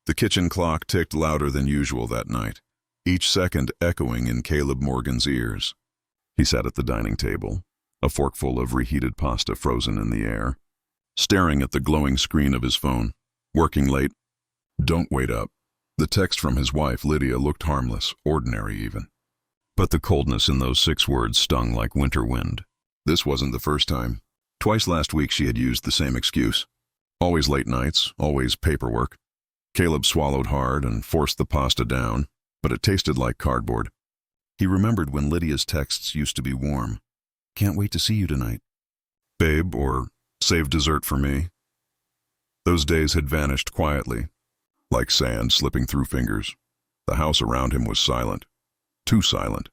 The kitchen clock ticked louder than usual that night, each second echoing in Caleb Morgan's ears. He sat at the dining table, a forkful of reheated pasta frozen in the air, staring at the glowing screen of his phone. Working late. Don't wait up. The text from his wife, Lydia, looked harmless, ordinary even. But the coldness in those 6 words stung like winter wind. This wasn't the first time. Twice last week she had used the same excuse. Always late nights, always paperwork. Caleb swallowed hard and forced the pasta down, but it tasted like cardboard. He remembered when Lydia's texts used to be warm. Can't wait to see you tonight. Babe, or save dessert for me. Those days had vanished quietly, like sand slipping through fingers. The house around him was silent. Too silent.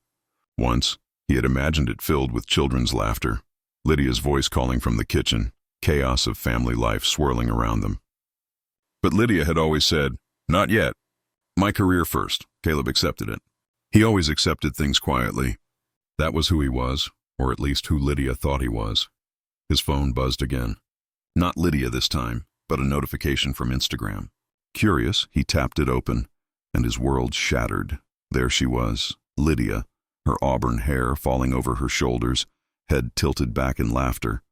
Once, he had imagined it filled with children's laughter, Lydia's voice calling from the kitchen, chaos of family life swirling around them. But Lydia had always said, "Not yet. My career first." Caleb accepted it. He always accepted things quietly. That was who he was, or at least who Lydia thought he was. His phone buzzed again. Not Lydia this time, but a notification from Instagram. Curious, he tapped it open, and his world shattered. There she was, Lydia, her auburn hair falling over her shoulders, head tilted back in laughter.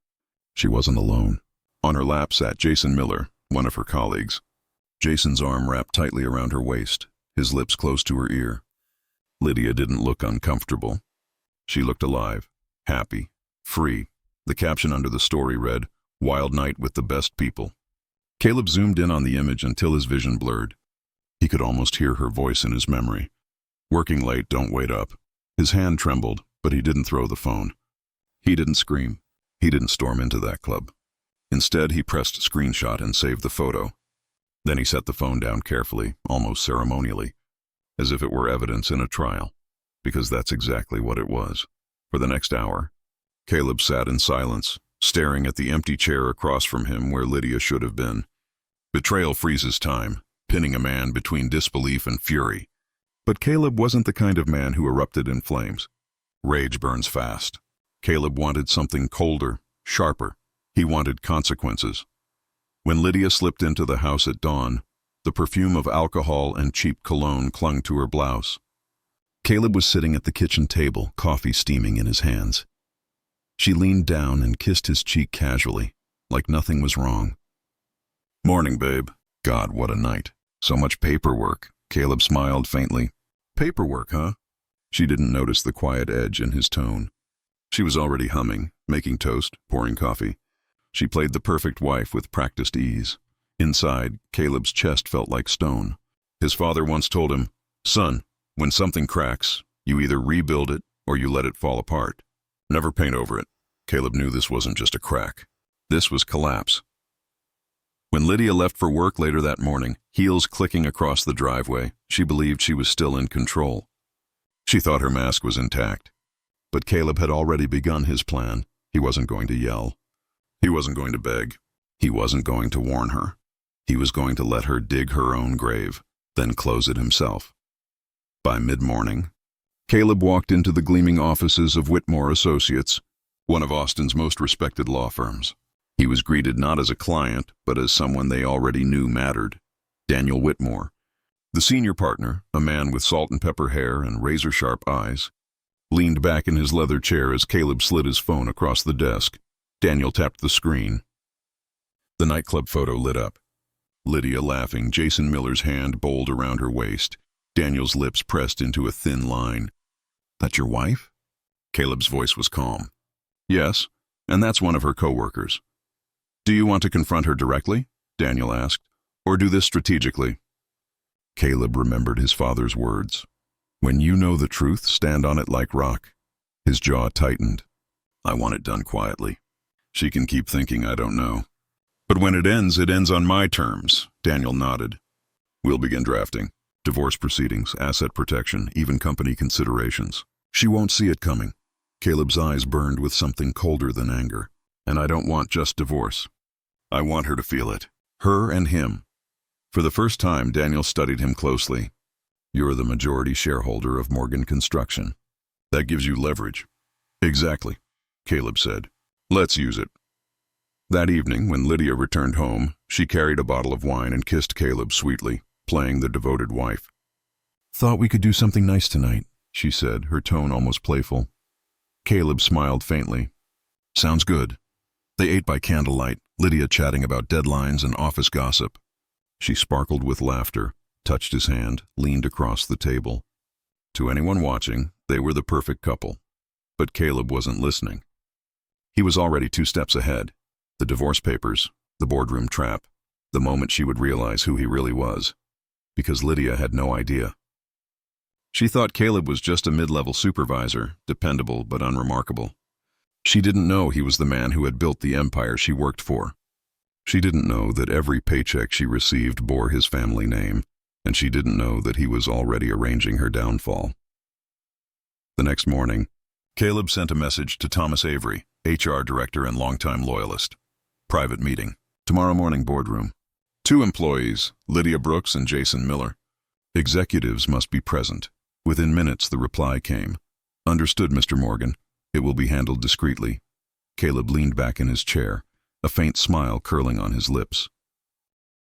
She wasn't alone. On her lap sat Jason Miller, one of her colleagues. Jason's arm wrapped tightly around her waist, his lips close to her ear. Lydia didn't look uncomfortable. She looked alive, happy, free. The caption under the story read, "Wild night with the best people." Caleb zoomed in on the image until his vision blurred. He could almost hear her voice in his memory. Working late, don't wait up. His hand trembled, but he didn't throw the phone. He didn't scream. He didn't storm into that club. Instead, he pressed screenshot and saved the photo. Then he set the phone down carefully, almost ceremonially, as if it were evidence in a trial, because that's exactly what it was. For the next hour, Caleb sat in silence, staring at the empty chair across from him where Lydia should have been. Betrayal freezes time, pinning a man between disbelief and fury. But Caleb wasn't the kind of man who erupted in flames. Rage burns fast. Caleb wanted something colder, sharper. He wanted consequences. When Lydia slipped into the house at dawn, the perfume of alcohol and cheap cologne clung to her blouse. Caleb was sitting at the kitchen table, coffee steaming in his hands. She leaned down and kissed his cheek casually, like nothing was wrong. "Morning, babe." God, what a night. So much paperwork. Caleb smiled faintly. "Paperwork, huh?" She didn't notice the quiet edge in his tone. She was already humming, making toast, pouring coffee. She played the perfect wife with practiced ease. Inside, Caleb's chest felt like stone. His father once told him, "Son, when something cracks, you either rebuild it or you let it fall apart. Never paint over it." Caleb knew this wasn't just a crack. This was collapse. When Lydia left for work later that morning, heels clicking across the driveway, she believed she was still in control. She thought her mask was intact. But Caleb had already begun his plan. He wasn't going to yell. He wasn't going to beg. He wasn't going to warn her. He was going to let her dig her own grave, then close it himself. By mid-morning, Caleb walked into the gleaming offices of Whitmore Associates, one of Austin's most respected law firms. He was greeted not as a client, but as someone they already knew mattered, Daniel Whitmore. The senior partner, a man with salt and pepper hair and razor-sharp eyes, leaned back in his leather chair as Caleb slid his phone across the desk. Daniel tapped the screen. The nightclub photo lit up. Lydia laughing, Jason Miller's hand bowled around her waist, Daniel's lips pressed into a thin line. "That your wife?" Caleb's voice was calm. "Yes, and that's one of her co-workers." "Do you want to confront her directly?" Daniel asked, "or do this strategically?" Caleb remembered his father's words. "When you know the truth, stand on it like rock." His jaw tightened. "I want it done quietly. She can keep thinking I don't know. But when it ends on my terms." Daniel nodded. "We'll begin drafting. Divorce proceedings, asset protection, even company considerations. She won't see it coming." Caleb's eyes burned with something colder than anger. "And I don't want just divorce. I want her to feel it. Her and him." For the first time, Daniel studied him closely. "You're the majority shareholder of Morgan Construction. That gives you leverage." "Exactly," Caleb said. "Let's use it." That evening, when Lydia returned home, she carried a bottle of wine and kissed Caleb sweetly. playing the devoted wife. "Thought we could do something nice tonight," she said, her tone almost playful. Caleb smiled faintly. "Sounds good." They ate by candlelight, Lydia chatting about deadlines and office gossip. She sparkled with laughter, touched his hand, leaned across the table. To anyone watching, they were the perfect couple. But Caleb wasn't listening. He was already 2 steps ahead. The divorce papers, the boardroom trap, the moment she would realize who he really was. Because Lydia had no idea. She thought Caleb was just a mid-level supervisor, dependable but unremarkable. She didn't know he was the man who had built the empire she worked for. She didn't know that every paycheck she received bore his family name, and she didn't know that he was already arranging her downfall. The next morning, Caleb sent a message to Thomas Avery, HR director and longtime loyalist. Private meeting. Tomorrow morning boardroom. 2 employees, Lydia Brooks and Jason Miller. Executives must be present. Within minutes the reply came. "Understood, Mr. Morgan. It will be handled discreetly." Caleb leaned back in his chair, a faint smile curling on his lips.